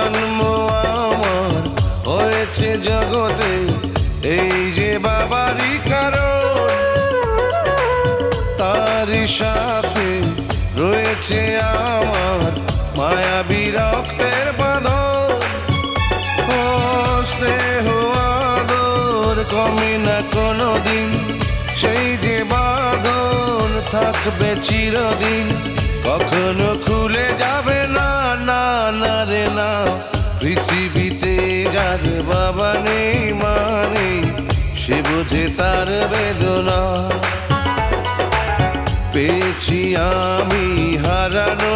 জন্ম আমার হয়েছে জগতে, এই যে বাবারই কারণ, তারই সাথে রয়েছে আমার মায়াবী রক্তের বাঁধন। ও স্নেহ আদর কমে না কোনোদিন, সেই যে বাঁধন থাকবে চিরদিন, কখনো খুলে যাবে না, না না রে না। পৃথিবীতে যার বাবা নেই মানে সে বোঝে তার বেদনা। পেয়েছি আমি হারানো